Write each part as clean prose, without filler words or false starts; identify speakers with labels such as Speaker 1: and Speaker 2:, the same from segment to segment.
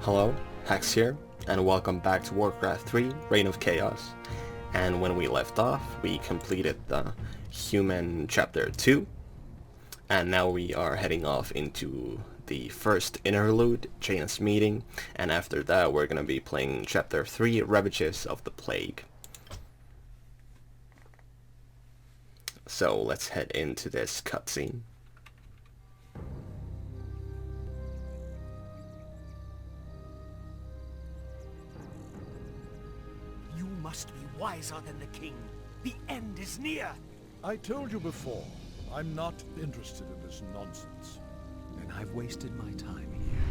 Speaker 1: Hello, HAXE here, and welcome back to Warcraft 3, Reign of Chaos. And when we left off, we completed the human chapter 2, and now we are heading off into the first interlude, Jaina's meeting, and after that we're gonna be playing chapter 3, Ravages of the Plague. So let's head into this cutscene.
Speaker 2: You must be wiser than the king. The end is near.
Speaker 3: I told you before, I'm not interested in this nonsense.
Speaker 2: Then I've wasted my time here.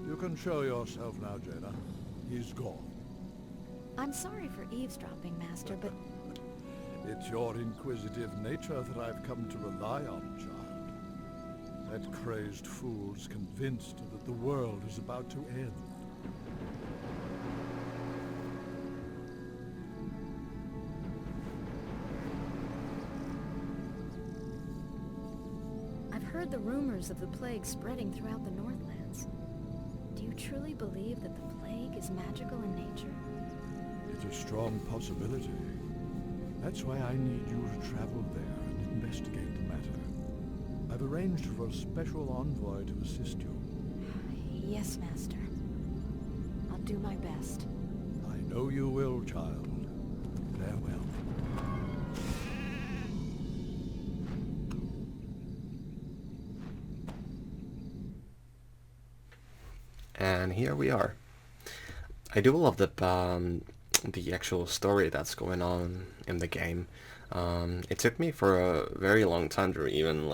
Speaker 3: You can show yourself now, Jaina. He's gone.
Speaker 4: I'm sorry for eavesdropping, Master, but
Speaker 3: It's your inquisitive nature that I've come to rely on, child. That crazed fool's convinced that the world is about to end.
Speaker 4: I've heard the rumors of the plague spreading throughout the Northlands. Do you truly believe that the plague is magical in nature?
Speaker 3: It's a strong possibility. That's why I need you to travel there and investigate the matter. I've arranged for a special envoy to assist you.
Speaker 4: Yes, Master. I'll do my best.
Speaker 3: I know you will, child. Farewell.
Speaker 1: And here we are. I do love the actual story that's going on in the game. It took me for a very long time to even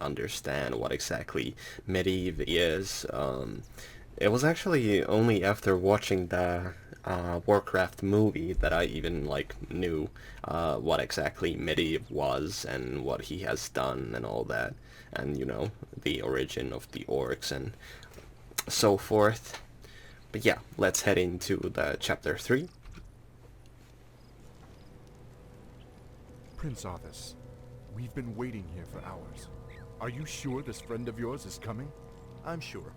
Speaker 1: understand what exactly Medivh is. It was actually only after watching the Warcraft movie that I even knew what exactly Medivh was and what he has done and all that, and the origin of the orcs and so forth. But yeah, let's head into the chapter 3.
Speaker 5: Prince Arthas, we've been waiting here for hours. Are you sure this friend of yours is coming?
Speaker 6: I'm sure.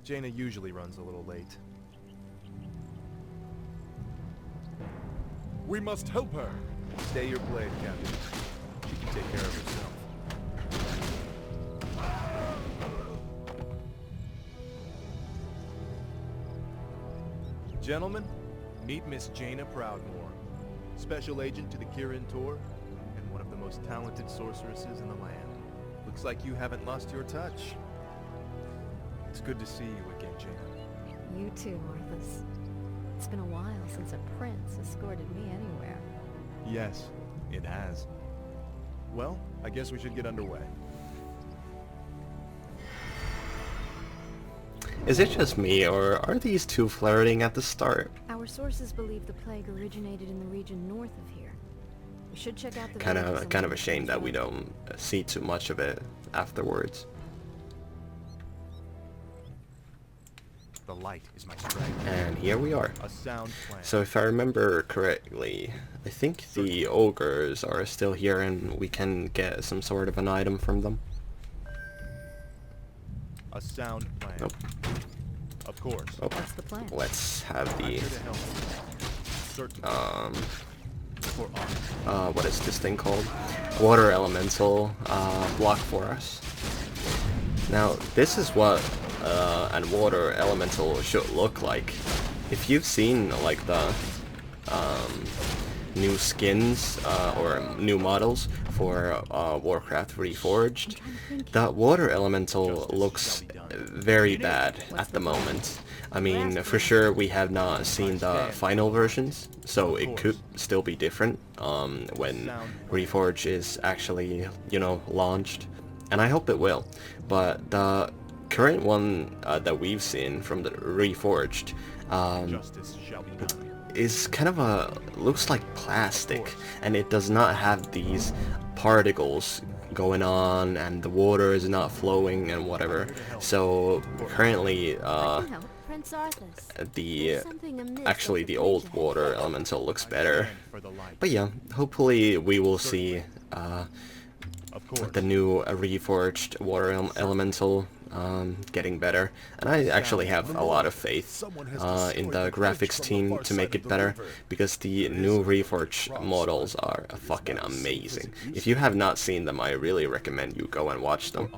Speaker 6: Jaina usually runs a little late.
Speaker 5: We must help her!
Speaker 6: Stay your blade, Captain. She can take care of herself. Gentlemen, meet Miss Jaina Proudmoore, Special Agent to the Kirin Tor, and one of the most talented sorceresses in the land. Looks like you haven't lost your touch. It's good to see you again, Jaina.
Speaker 4: You too, Arthas. It's been a while since a prince escorted me anywhere.
Speaker 6: Yes, it has. Well, I guess we should get underway.
Speaker 1: Is it just me, or are these two flirting at the start?
Speaker 4: Our sources believe the plague originated in the region north of here. We should check out the
Speaker 1: Kind
Speaker 4: villages
Speaker 1: of a
Speaker 4: along
Speaker 1: shame
Speaker 4: the
Speaker 1: that we
Speaker 4: coast.
Speaker 1: don't see too much of it afterwards.
Speaker 5: The light is my strength.
Speaker 1: And here we are.
Speaker 6: A sound plan.
Speaker 1: So if I remember correctly, I think the ogres are still here and we can get some sort of an item from them.
Speaker 6: A sound plan.
Speaker 1: Nope.
Speaker 6: Of course.
Speaker 1: Oh,
Speaker 4: What's the plan?
Speaker 1: let's have
Speaker 6: I'm
Speaker 1: the
Speaker 6: here to help. Certainly. For art.
Speaker 1: what is this thing called? Water elemental block for us. Now this is what an water elemental should look like. If you've seen the new skins or new models for Warcraft Reforged, the water elemental looks very bad at the moment. I mean, for sure we have not seen the final versions, so it could still be different when Reforged is actually, launched, and I hope it will. But the current one that we've seen from the Reforged
Speaker 6: Justice shall be done.
Speaker 1: is kind of looks like plastic, and it does not have these particles going on, and the water is not flowing and whatever. So currently
Speaker 4: I can help. Prince Arthas.
Speaker 1: the
Speaker 4: Something amiss
Speaker 1: actually
Speaker 4: with
Speaker 1: the
Speaker 4: the
Speaker 1: old
Speaker 4: bridge.
Speaker 1: water elemental looks better.
Speaker 6: For the light.
Speaker 1: But yeah, hopefully we will see
Speaker 6: Of course.
Speaker 1: the new reforged water elemental getting better, and I actually have a lot of faith in the graphics team to make it better, because the new reforged models are fucking amazing. If you have not seen them, I really recommend you go and watch them.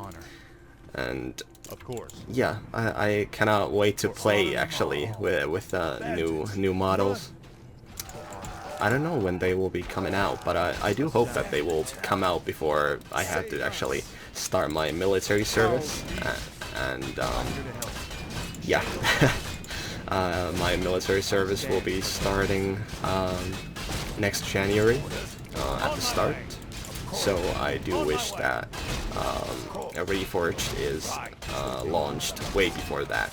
Speaker 1: And
Speaker 6: Of course.
Speaker 1: yeah, I cannot wait to play actually with new models. I don't know when they will be coming out, but I do hope that they will come out before I have to actually start my military service. Yeah, my military service will be starting next January at the start. So I do wish that Reforged is launched way before that.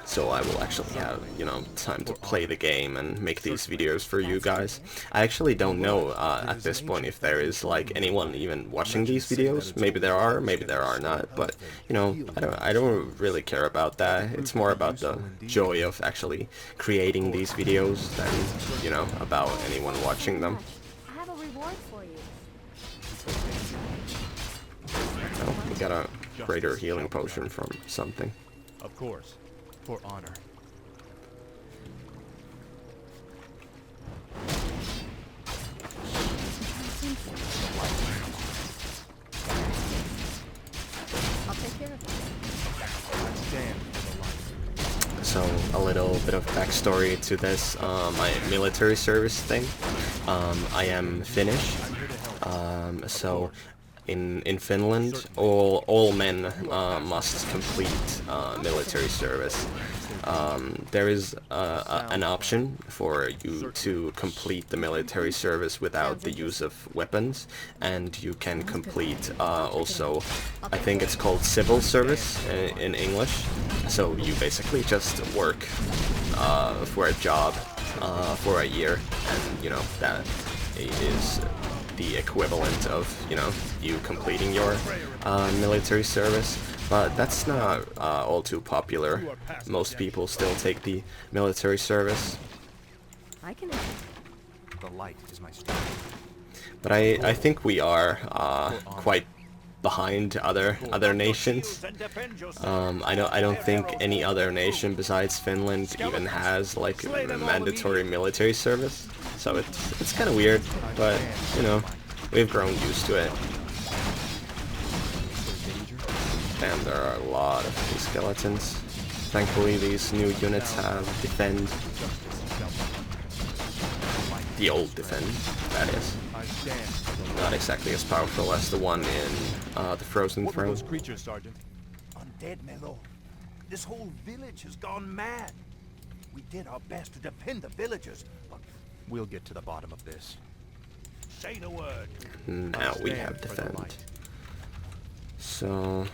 Speaker 1: So I will actually have, you know, time to play the game and make these videos for you guys. I actually don't know at this point if there is like anyone even watching these videos. Maybe there are not, but you know, I don't really care about that. It's more about the joy of actually creating these videos than, you know, about anyone watching them.
Speaker 4: I have a reward for you.
Speaker 1: Oh, we got a greater healing potion from something.
Speaker 6: Of course. For honor.
Speaker 4: I'll take care of it.
Speaker 6: Stand for the light.
Speaker 1: So a little bit of backstory to this, my military service thing. I am Finnish, so in Finland, all men must complete military service. There is an option for you to complete the military service without the use of weapons, and you can complete also, I think it's called civil service in English. So you basically just work for a job for a year, and you know that is the equivalent of, you know, you completing your military service. But that's not all too popular. Most people still take the military service.
Speaker 4: I can.
Speaker 6: The light is my strength.
Speaker 1: But I think we are quite behind other nations. I don't think any other nation besides Finland even has like a mandatory military service. So it's kind of weird, but you know, we've grown used to it. Damn, there are a lot of these skeletons. Thankfully, these new units have defend. The old defend, that is. Not exactly as powerful as the one in the Frozen Throne.
Speaker 6: Those creatures, Sergeant.
Speaker 2: Undead, Mello. This whole village has gone mad. We did our best to defend the villagers, but
Speaker 6: We'll get to the bottom of this.
Speaker 2: say the word.
Speaker 1: Now we
Speaker 6: Stand
Speaker 1: have
Speaker 6: for the
Speaker 1: defend.
Speaker 6: light.
Speaker 1: So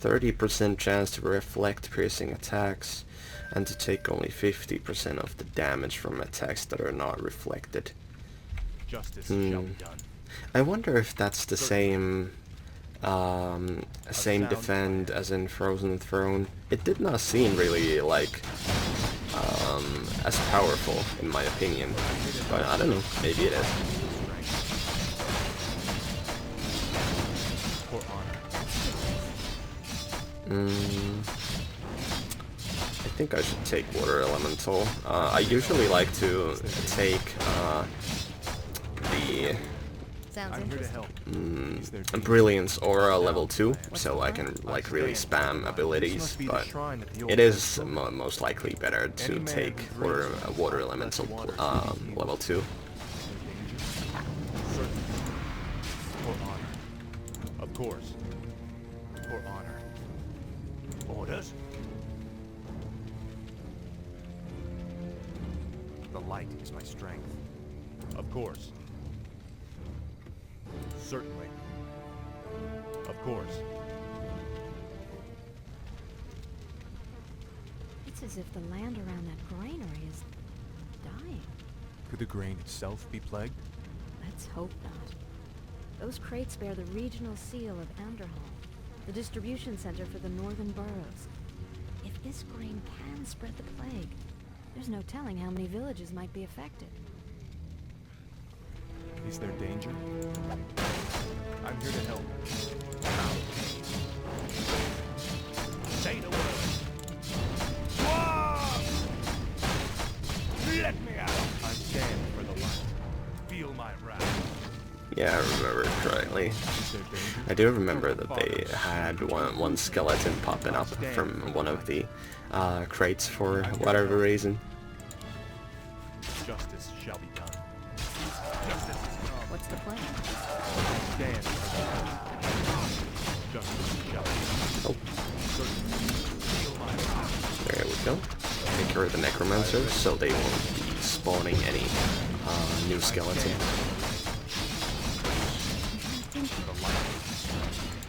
Speaker 1: 30% chance to reflect piercing attacks, and to take only 50% of the damage from attacks that are not reflected.
Speaker 6: Justice shall be done.
Speaker 1: I wonder if that's the same same defend as in Frozen Throne. It did not seem really like as powerful in my opinion, but I don't know, maybe it is.
Speaker 6: For honor.
Speaker 1: I think I should take Water Elemental. I usually like to take the
Speaker 4: Sounds
Speaker 6: I'm here to
Speaker 4: interesting.
Speaker 6: help. Is there
Speaker 1: a
Speaker 6: danger?
Speaker 1: Brilliance Aura level 2, so I can like really spam
Speaker 6: This
Speaker 1: abilities,
Speaker 6: must be the
Speaker 1: but
Speaker 6: shrine that the old
Speaker 1: it is most likely better to
Speaker 6: Any man
Speaker 1: take
Speaker 6: who drinks
Speaker 1: Water Elemental level 2.
Speaker 6: Certainly. For honor. Of course. For honor.
Speaker 2: Orders?
Speaker 6: The light is my strength. Of course. Certainly. Of course.
Speaker 4: It's as if the land around that granary is dying.
Speaker 6: Could the grain itself be plagued?
Speaker 4: Let's hope not. Those crates bear the regional seal of Anderhall, the distribution center for the northern boroughs. If this grain can spread the plague, there's no telling how many villages might be affected.
Speaker 6: Is there danger? I'm here to help.
Speaker 2: Say the word. Whoa! Let me out.
Speaker 6: I stand for the light.
Speaker 2: Feel my wrath.
Speaker 1: Yeah, I remember correctly.
Speaker 6: Is there danger?
Speaker 1: I do remember that they had one skeleton popping up from one of the crates for whatever reason.
Speaker 6: Justice shall be done. Justice is come.
Speaker 4: What's the plan?
Speaker 6: Stand for the light. Justice shall be done.
Speaker 1: Oh,
Speaker 6: Feel my wrath.
Speaker 1: there we go. Take care of the necromancers so they won't be spawning any new skeletons.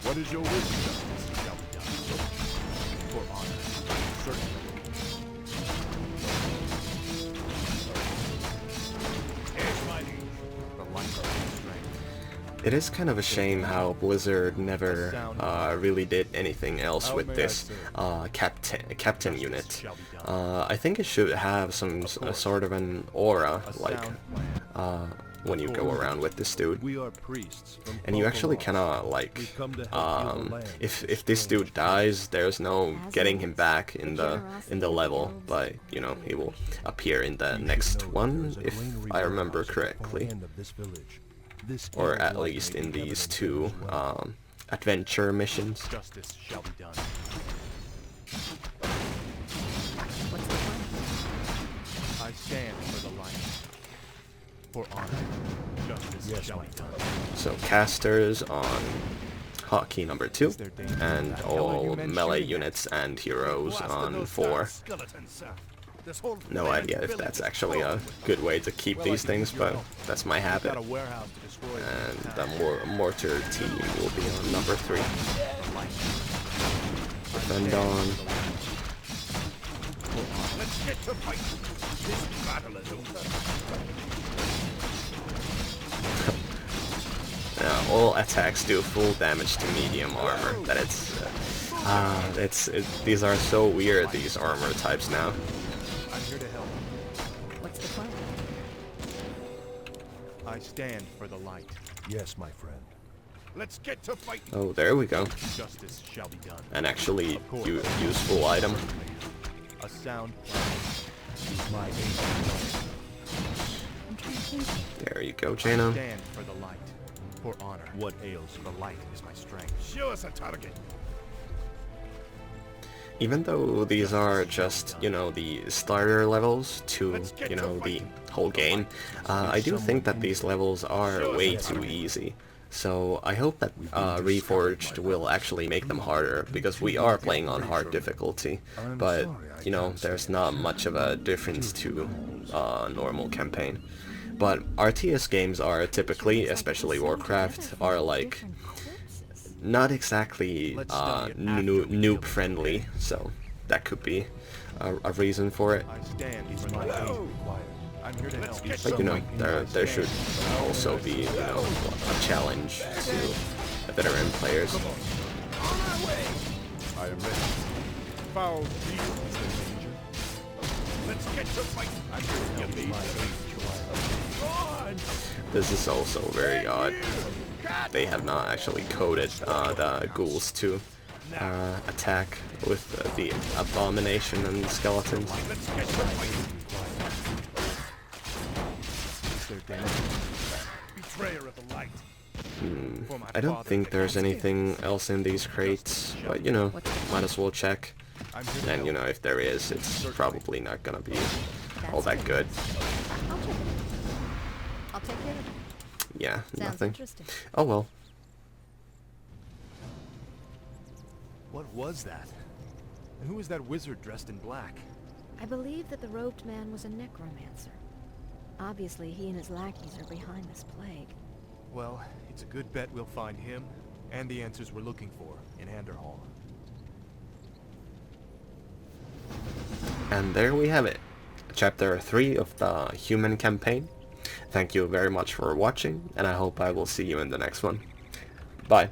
Speaker 6: What is your wish? Justice shall be done. For honor. Certainly.
Speaker 2: Here's my liege.
Speaker 6: The light of strength.
Speaker 1: It is kind of a shame how Blizzard never really did anything else with this captain unit. I think it should have some sort of an aura, like when you go around with this dude.
Speaker 3: We are priests from
Speaker 1: And you actually
Speaker 3: Kokolov.
Speaker 1: cannot, like,
Speaker 3: We've come to help heal the land.
Speaker 1: if this dude dies, there's no getting him back in the level, but you know, he will appear in the next one if I remember correctly, or at least in these two adventure missions.
Speaker 6: Justice shall be done.
Speaker 4: What's the plan?
Speaker 6: I stand for the light. For honor. Justice shall be done.
Speaker 1: So casters on hotkey number 2, and all melee units and heroes on 4. No idea if that's actually a good way to keep these things, but that's my habit.
Speaker 6: Got a warehouse to destroy.
Speaker 1: And the mortar team will be on number 3. Defend on.
Speaker 2: Let's get to fight. This battle is over.
Speaker 1: All attacks do full damage to medium armor. That these are so weird, these armor types now.
Speaker 6: I'm here to help.
Speaker 4: What's the plan?
Speaker 6: I stand for the light.
Speaker 3: Yes, my friend.
Speaker 2: Let's get to fight.
Speaker 1: Oh, there we go.
Speaker 6: Justice shall be done.
Speaker 1: An actually useful item.
Speaker 6: A sound plan.
Speaker 3: My aid.
Speaker 4: I'm trying to think.
Speaker 1: There you go, Jaina.
Speaker 6: Stand for the light. For honor.
Speaker 3: What ails
Speaker 6: The light is my strength.
Speaker 2: Show us a target.
Speaker 1: Even though these are just, you know, the starter levels to, you know, the whole game, I do think that these levels are way too easy. So I hope that Reforged will actually make them harder, because we are playing on hard difficulty, but, you know, there's not much of a difference to normal campaign. But RTS games are typically, especially Warcraft, are like not exactly noob friendly, so that could be a reason for it.
Speaker 6: I stand for the light. I'm here to help.
Speaker 1: But you know, there should also be, you know, a challenge to veteran players.
Speaker 5: I am ready. Foul deal.
Speaker 2: Let's get to fight. I'm here to help.
Speaker 1: This is also very odd. They have not actually coded the ghouls to attack with the abomination and the skeletons.
Speaker 2: Let's get to fight.
Speaker 6: Is there danger?
Speaker 2: Betrayer of the light. For my
Speaker 1: I don't
Speaker 2: father,
Speaker 1: think
Speaker 2: the
Speaker 1: there's
Speaker 2: captain.
Speaker 1: anything else in these crates, but you know, might as well check.
Speaker 6: I'm here to
Speaker 1: And you
Speaker 6: help.
Speaker 1: know, if there is, it's probably not gonna be all that good.
Speaker 4: I'll check it. I'll take care of it.
Speaker 1: Yeah,
Speaker 4: Sounds
Speaker 1: nothing.
Speaker 4: interesting.
Speaker 1: Oh well.
Speaker 6: What was that? And who is that wizard dressed in black?
Speaker 4: I believe that the robed man was a necromancer. Obviously, he and his lackeys are behind this plague.
Speaker 6: Well, it's a good bet we'll find him and the answers we're looking for in Anderhall.
Speaker 1: And there we have it. Chapter 3 of the Human Campaign. Thank you very much for watching, and I hope I will see you in the next one. Bye.